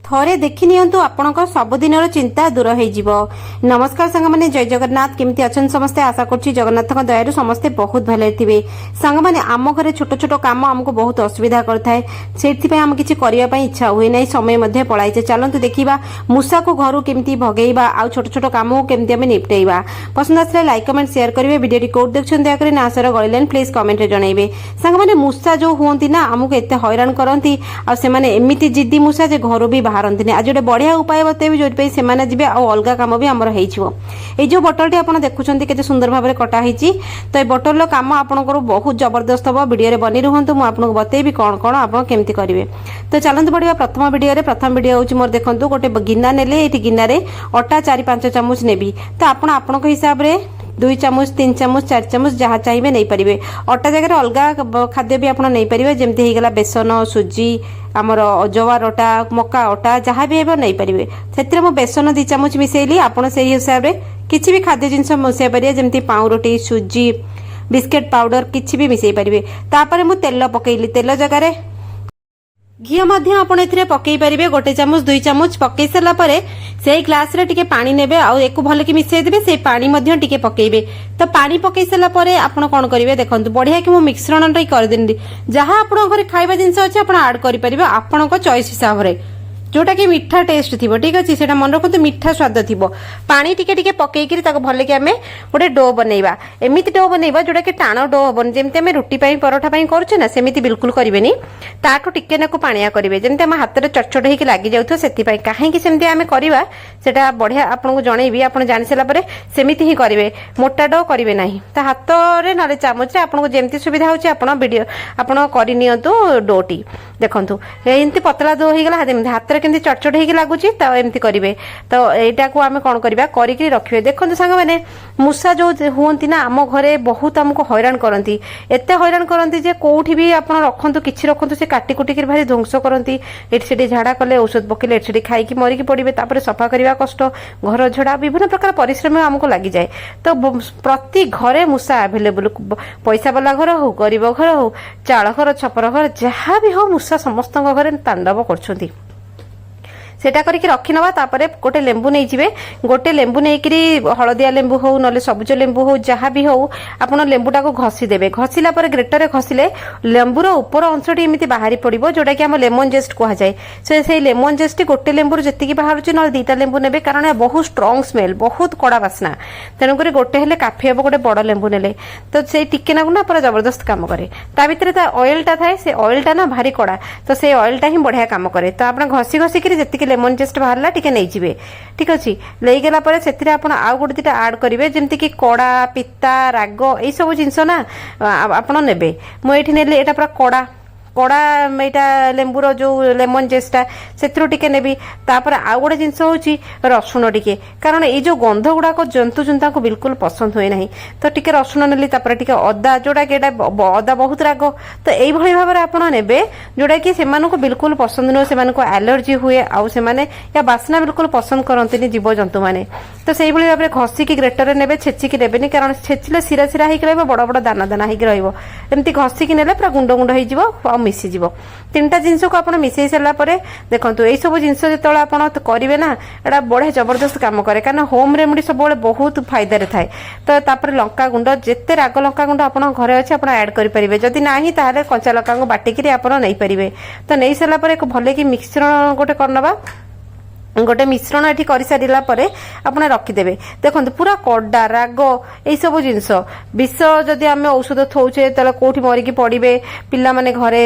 थरे देखि नियंतु आपनक सबुदिन चिंता दूर हो। नमस्कार सांग माने जय जगन्नाथ केमती अछन समस्ते आशा करछि जगन्नाथक दयारु समस्ते बहुत भले थिबे। सांग माने आम घरे छोट छोट काम हमको बहुत असुविधा करथाय सेति पे हम किछि करिया पई इच्छा होय नै समय मध्ये पळाइछे। चलंतु देखिबा मुसा को घरु केमती भगेइबा आ छोट छोट काम केमती हम निपटेइबा। पसंद आसले लाइक कमेंट शेयर करिवे। वीडियो रिकॉर्ड देखछन दया करी नासर गळिलेन प्लीज कमेंट रे जणाइबे। सांग माने मुसा जो होंती ना हमको एते हैरान करंती आ से माने एमिति जिद्दी मुसा जे घरु भी बाहरंती आज गोटे बढ़िया उपाय बतेबी जो से जी अलग कम भी आमर हो। जो बोतल आप देखुं के सुंदर भाव में कटा होती तो ये बोतल कम आपंकर बहुत जबरदस्त हम वीडियो बनी रुहतु मुझे बतेबी कौन कौन आप केमती करेंगे। तो चलते बढ़िया प्रथम वीडियो हूँ मोर देखो गोटे गिना नेले ये गिनार अटा 4-5 चामच नेबी तो आपण हिसाब से 2 चामच 3 चामच 4 चामच जहाँ चाहिए नहीं पारे। अटा जगह अलग खाद्य भी आपड़ नहीं पारे जमती होगला बेसन सुजी आमर जवार अटा मका अटा जहाँ भी नहीं पारे। से बेसन 2 चामच मिसेली आपड़ से हिसाब से किसी भी खाद्य जिनस मिसाई पारे जमती पाउरोटी सुजी बिस्किट पाउडर किसी भी मिसाई पारे। तापर मु तेल पकईली तेल जगार घी पकई पारे 1 चामच 2 चामच पकई सारा पर से ग्लास रे टिके पानी नेबे आ एको भल कि मिसई देबे से पानी मध्य टिके पकईबे। तो पानी पकई सारा पर आपण कोन करिवे देखंतु बढ़िया कि मु मिश्रण रे कर देनी जहां आपण घरे खाइबा जिंस अछि आपण ऐड करि परिबे आपण को चॉइस हिसाब रे जोटा कि मीठा टेस्ट थी ठीक अच्छे से मन रखु मीठा स्वाद थी पानी टिके टिके पकईकि भल कि आम गोटे डो बनइबा एमती डो बनइबा जोटा कि टाण डो हेनी जमी आम रुटी परोठा करुचे ना सेमती बिल्कुल करेनि ताठू टिके नाकु पाणिया करेंगे जमी आम हाथ में चटचट होकर लग जाऊ से कहीं सेमती आम करवा से बढ़िया आपको जनइबी आप जानी सारापर सेमती ही करेंगे मोटा डो करेंगे ना तो हाथ में ना चामच आपको जमी सुविधा हो वीडियो आपड़ कर डोटी देखु एमती पतला डो होगा हाथ में केमती चटचट होकर लगुच तो एमती करेंगे। तो यहाँ को आम कौन करवा करी रखिए। देखो सांग मैंने मूसा जो हूँ ना आम घरे बहुत आमको हैरान करती एत हैरान करती जे कौटी भी आप रखु कि रखु से काटी कुटिक भारी ध्वंस करती एटी झाड़ा कले औषध पकड़े एटी खाई मरिकी पड़े तापर सफा करने कष्ट घर झड़ा विभिन्न प्रकार परिश्रम आमको लग जाए। तो प्रति घरे मूसा आभेलेबुल पैसा वाला घर हो गरीब घर हो चाल घर छपर घर जहाँ भी हो मूसा समस्त घरे तांडव कर सेटा करके रखी नवा तापरे गोटे लेंबू नहीं जिवे गोटे लेंबू नहीं हलदिया लेंबू हो न सबुज लेंबू हो जहाँ भी हो आप लेंबूटा को घसी देवे घसीला पर ग्रेटर घसीले लेंबूर ऊपर अंशटी एमती बाहरी पड़ो जोटा कि आम लेमन जेस्ट कह जाए से लेमन जेस्ट गोटे लेंबूर जी बाहर ना 2टा लेंबू ने कारण बहुत स्ट्रंग स्मेल बहुत कड़ा बास्ना तेणुक गोटे हेले काफी हम गोटे बड़ लेंबू ने तो से टिके ना पूरा जबरदस्त काम करे भितर ऑयलटा थाए से ऑयलटा ना भारी कड़ा तो से ऑयलटा ही बढ़िया काम करे। तो आप घसी घसिक जी लेमन जेस्ट बाहर टिके नहीं जिवे ठीक अच्छे ले गला से आउ गोटे 2टा आड करेंगे जमती कि कड़ा पिता राग यही सब जिनस ना आप ने मुझे नेली यहाँ पूरा कड़ा कड़ा यहाँ लेंबूर जो लेमन जेस्टा से नेबी तापर आउ गोटे जिनस हूँ रसुण टिके कारण ये जो गंध गुड़ाक जंतु जंता को बिल्कुल पसंद हुए ना तो टिके रसुण नेली तापर टिके अदा जोटा कि अदा बहुत राग तो यही भाव में आप ने जोटा कि से बिल्कुल पसंद नुह से एलर्जी हुए आउ से या बास्ना बिल्कुल पसंद करते जीव जंतु मैंने तो से भाव में घसिकी ग्रेटर ने छेचिकी नेबेनि कारण छेचिले सिरा सिरा होकर बड़ बड़ दाना दाना होमती घसिकी ने पूरा गुंड गुंड हो मिसीज 3टा जिनस को आप मिसई सारापर देखो यही सब जिनस जो आप करेंगे ना यहाँ बढ़िया जबरदस्त काम करे कारण होम रेमेडी सब बहुत फायदार थाए। तो तापर लंका गुंड जिते राग लंका गुंड आप घरे अच्छे आप ऐड करेंगे जदि ना ताहले कंचा लंका को बाटिकी आप नहीं पारे। तो नहीं सारापर एक भले कि मिश्रण गोटे करनवा गोटे मिश्रण ये कर सारा पर आप रखिदेवे देखो पूरा कड़ा राग यही सब जिनस विष जदि आम औषध थौचे तो कौटी मरिकी पड़े पिला माने घरे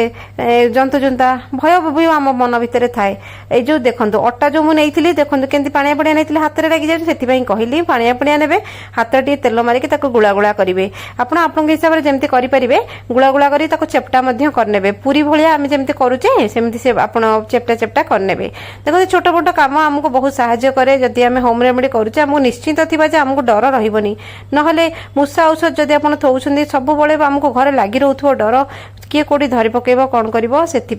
जंतु जंता भय भी आम मन भितर थाए। ये जो देखो अटा जो मुझे देखो केमती पाणिया पाणिया नहीं हाथ में लग जाए से कहली पाणिया पाणिया ने हाथ टे तेल मारिकी गुला गुला करेंगे आप हिसाब से जमी करेंगे गुला गुला कर चेप्टा करने पूरी भाया आम जमी करुचे सेमती से आप चेप्टा चेप्टा करने देखो छोट मोट काम आमको बहुत साहाय्य करे जदि आम होम रेमेडी करुचे आमको निश्चिंत थिबा जे आमको डर रहिबनी नहले मूसा औषध जदि आपण थौछंदी सब बळे आमको घरे लागि रहउथो डर किए कोडी धरी पकेबो कोन करबो सेति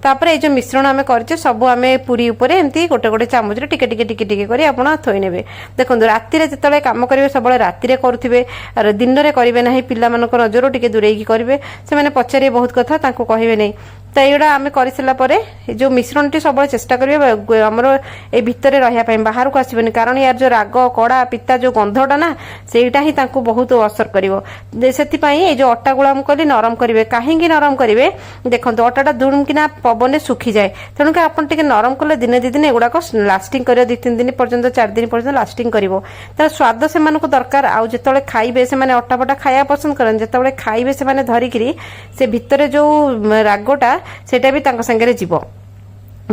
तापर ए जो मिश्रण आमे करचे सब आमे पूरी ऊपर एमती गोटे गोटे चामच रे टिके टिके टिके टिके करी आपण थोई नेबे देखंतु राति रे जतले काम करिवे सब राति रे करथिबे दिन रे करिवे नाही पिल्ला मानक नजर टिके दूरेकी करिवे से माने पचारे बहुत कथा तांको कहिबे नै तो এইগুলা আমি করে সারা পরে যে মিশ্রণটি সবুলে চেষ্টা করবে আমার এই ভিতরে রহিয়া পাই বাহারକୁ আসিবনি কারণ ইয়ার যে রাগ কড়া পিতা যে গন্ধটা না সেইটা হি তাଙ୍କୁ বহুত অসর করিব সেথিপাই এই যে অটা গুলা আমি কলি নরম করিবে কাহিকি নরম করিবে দেখন্তু অটাটা দুমকিনা পবনে শুখি যায় তেণুকে আপন টিকে নরম কলে দিনে দুই দিন এগুড়াক লাস্টিং করিব 2-3 দিন পর্যন্ত 4 দিন পর্যন্ত লাস্টিং করিব তার স্বাদ সেমানকু দরকার আউ যেতବେଳେ খাইবে সেমানে অটা ফটা খাইয়া পছন্দ করেন যেতବେଳେ খাইবে সেমানে ধরিকিরি সে ভিতরে যে রাগটা সেটা भी तांको संगे जीव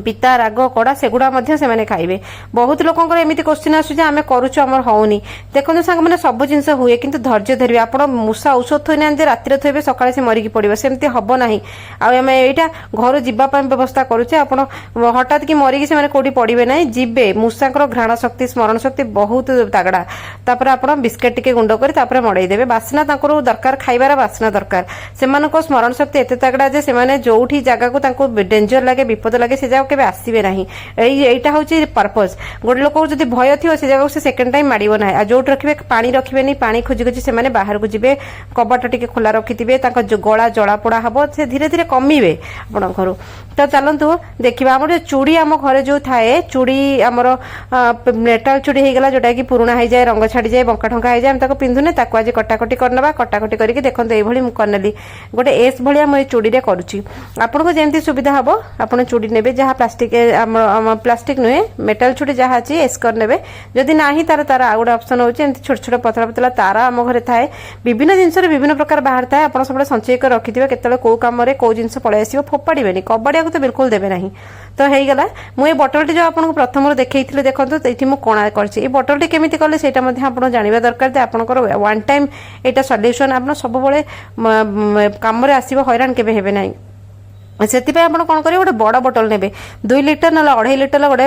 पिता राग कड़ा सेगुड़ा से खाइबे बहुत लोक एमती क्वेश्चन आसुचे आम करुचु आम होनी देखो सांग मैंने सब जिन हुए कि धैर्य धरवे आप मूसा औषध थोई ना राति थोबे सकाଳେ से मरिकी पड़े सेमती हम ना आम यहाँ घर जावाई व्यवस्था करुचे आप हठात कि मरिकी से कौटी पड़े ना जीवे मूसा घ्राण शक्ति स्मरण शक्ति बहुत तगड़ा तापर आप बिस्केट टिके गुंड कर मड़ईदेवे बास्ना दरकार खाइबार बास्ना दरकार से स्मरण शक्ति एत तगड़ा जे से जो जगह को डेंजर लगे विपद लगे से जगह केबे आसीबे नाही एटा होची पर्पस गोटे लोक जदि भय थियो से जगह से सेकंड टाइम माडिबो नाही आ जोट रखिबे पानी रखिबे नहीं पानी खोजी खोजी से माने बाहर को जिबे कबाट टिके खोला रखिथिबे ताका जो गळा जळा पोड़ा हबो से धीरे धीरे कमीबे आपण घर तो चलतु देखिबा हमर चूड़ी हम घरे जो थाए चूड़ी हमर मेटल चूड़ी हे गेला जोटा कि पुराना हे जाय रंग छाडी जाय बंका ठंका हे जाय हम ताको पिंधुने ताको आज कटाकटी करनबा कटाकटी करके देखंतु ए भली मु करनेली गोटे एस भलिया म चूड़ी रे करूची आपन को जेंती सुविधा हबो आपन चूड़ी नेबे जहा प्लास्टिक प्लास्टिक नुहे मेटल चूड़ी जहाँ अच्छी एस कर नेबे जदि नाही तार तार आ गोटे ऑप्शन होची एंती छोट छोट पतला पतला तारा आम घरे थाए विभिन्न जिनस विभिन्न प्रकार बाहर थाए आप सब संचय कर रखिथिबे केतले को काम रे को जिनस पळे आसीबो फोपाड़ीबेनी कबाड़िया को तो बिल्कुल देबे नाही तो हे गला मु ए बोतलटी जो आपन को प्रथम देखैथिले देखंतु एठी मु कोणा करछि ए बोतलटी केमिति करले सेटा मध्ये आपन जानिबा दरकार जे आपनकर वन टाइम एटा सॉल्यूशन आपन सब बळे काम रे आसीबो हैरान केबे हेबे नाही से कौन करेंगे गोटे बड़ बोतल ने 2 लिटर ना 2.5 लिटर गोटे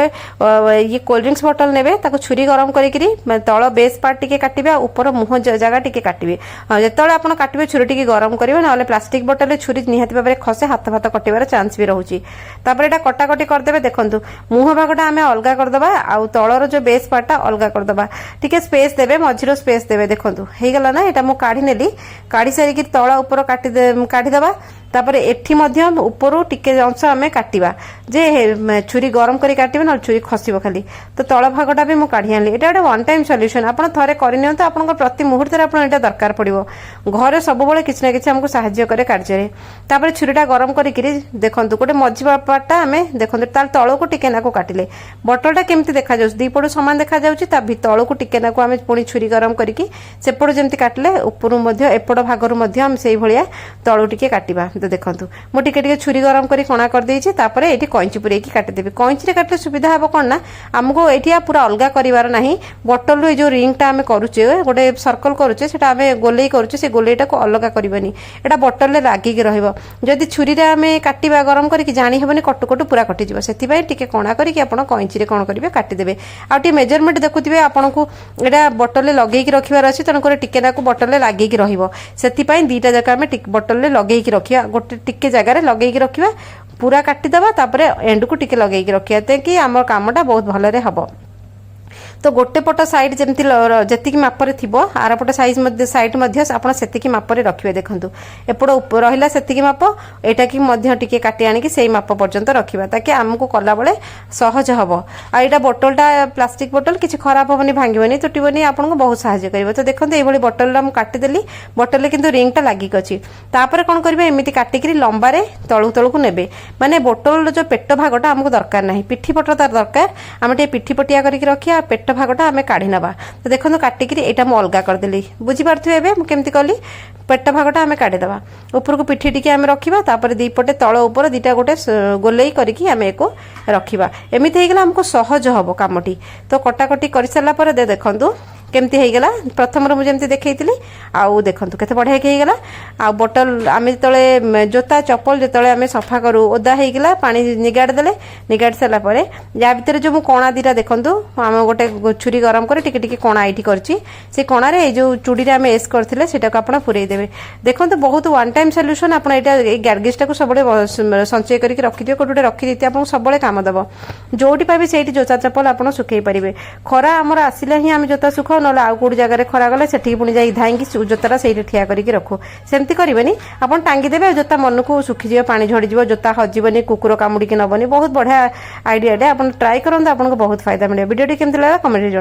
ये कोल्ड ड्रिंक्स बोतल ने छुरी गरम करी तल बेस पार्ट टिके काटिबे ऊपर मुह जगह टिके काटिबे जेतले आपण काटिबे छुरी टिके गरम करिवे ना प्लास्टिक बोतल छुरी निहाती भाव खसे हाथ भात कटिबार चांस भी रहउची तापर एटा कटाकटी करदेबे देखंतु मुह भागटा आमे अलगा करदबा आ तलर जो बेस पार्टटा अलगा करदबा टिके स्पेस देबे मझिरो स्पेस देबे देखंतु हे गला ना एटा मु काढी नेली काढी सारी कि तळ ऊपर काटी दबा तापर एठी मध्य ऊपर टिके अंश आमे काटिबा जे छुरी गरम करी काटिबे न छुरी खसिबो खाली तो तळ भागटा भी मु काढी आनली एटा गोटे वन टाइम सॉल्यूशन आपण थरे करिनियो तो आपण प्रति मुहूर्त रे आपण एटा दरकार पड़िबो घरे सब बेले किछ ना किछ हमको सहाय्य करे कार्य रे तापर छुरीटा गरम करी देखंतु गोटे मझी पार्टटा आमे देखंतु तार तळ को टिके नाको काटिले बोतलटा केमती देखा जाउछ दी पड़ समान देखा जाउछ ता तळ को टिके नाको आमे पुणी छुरी गरम करिकि सेपड़ जेमती काटले ऊपर मध्य एपड़ भागरु मध्य हम सेही भलिया तळ टिके काटिबा तो देखंतु मु टिके टिके छुरी गरम करी कोणा कर देछि तापर एठी कैंची पुरेकी काटि देबे कैंची रे काटले सुविधा हबो कोन ना हमको एठी पूरा अलगा करिवार नाही बोतल रो जो रिंगटा आमे करूचे गोटे सर्कल करूचे सेटा आमे गोलेई करूचे से गोलेईटा को अलगा करबनी एटा बोतल रे लागि के रहइबो जदि छुरी रे आमे काटिबा गरम करी कि जानि हेबनी कटु कटु पूरा कटि जिवो सेति पय टिके कोणा करी कि आपण कैंची रे कोन करिवे काटि देबे आ टी मेजरमेंट देखुथिबे आपण को एटा बोतल रे लगेई कि रखिवार अछि तन करे टिके ना को बोतल रे लागि कि रहिबो सेति पय दीटा जका आमे बोतल रे लगेई कि रखिया गोटे टिके जगह रे लगेई कि रखिबा पूरा काटिदबा तापर एंड को टिके लगेई कि रखिया ताकि हमर कामटा बहुत भलरे हबो तो गोटे पट साइड जमती जतिक मापरे थिबो आर पट साइज मध्ये साइड मध्ये आपण सेतिकी मापरे रखिबे देखंतु एपड ऊपर रहिला सेतिकी माप एटा कि मध्य टिके काटी आनी कि सेही माप पर्यंत रखिबा ताकि हमको कला बळे सहज हबो आ एटा बोतलटा प्लास्टिक बोतल किछि खराब होबनी भांगिबनी टुटिबनी आपन को बहुत सहायता करबो तो देखंतु ए भली बोतलला मु काटी देली बोतल किंतु रिंगटा लागि अछि तापर कोन करबे एमिति काटी करी लंबा रे तळु तळु को नेबे माने बोतल जो पेट भागटा हमको दरकार नाही पिठी पट तार दरकार हम टे पिठी पटिया करी रखिया पेट भागटा आमे काढी नबा तो देखो काटिकी एटा मु अलगा कर देली बुझी पारथु एबे मु केमती कली पेट भागटा आमे काढी दबा ऊपर को पिठी टिके आमे रखिबा तापर दी पटे तळ ऊपर दीटा गोटे गोलेई करिकी आमे एको रखिबा एमिति हे गेला हमको सहज हबो कामटी तो कटाकटी करि सला पर देखंतु केमती हे गेला प्रथम रो मु जेमती देखैतिली आउ देखंतु केते बढ़िया के हे गेला आ बोतल आमे तळे जोता चप्पल जेतळे आमे सफा करू ओदा हे गेला पानी निगाड देले निगाड सला परे या भितर जो मु कोणा दीटा देखंतु आमे गोटे छुरी गरम करे टिके टिके कोणा आइठी करची से कोणा रे ए जो चूड़ी रे आमे एस करथिले सेटा को आपण पुरै देबे देखंतु बहुत वन टाइम सॉल्यूशन आपण एटा ए गार्गेजटा को सबले संचय करके रखि दियो कोटुटे रखि दिते आपण सबले काम दबो जोटी पाबे सेठी जोता चप्पल आपण सुखै परिबे खरा हमर आसिले ही आमे जोता सुख नले आउ कोड जगह खरा गले सेठी पुणी जाई धाईकी जोताटा सेठी ठिया करके रखु सेमती करबेनी आपण टांगी देबे जोता मन को सुखी जिवो पानी झड़ी जिवो जोता हजिबनी कुकुर कामुडी के नबनी बहुत बढ़िया आइडिया आपण ट्राई करंतु आपनको बहुत फायदा मिले वीडियो केमती लगा कमेंट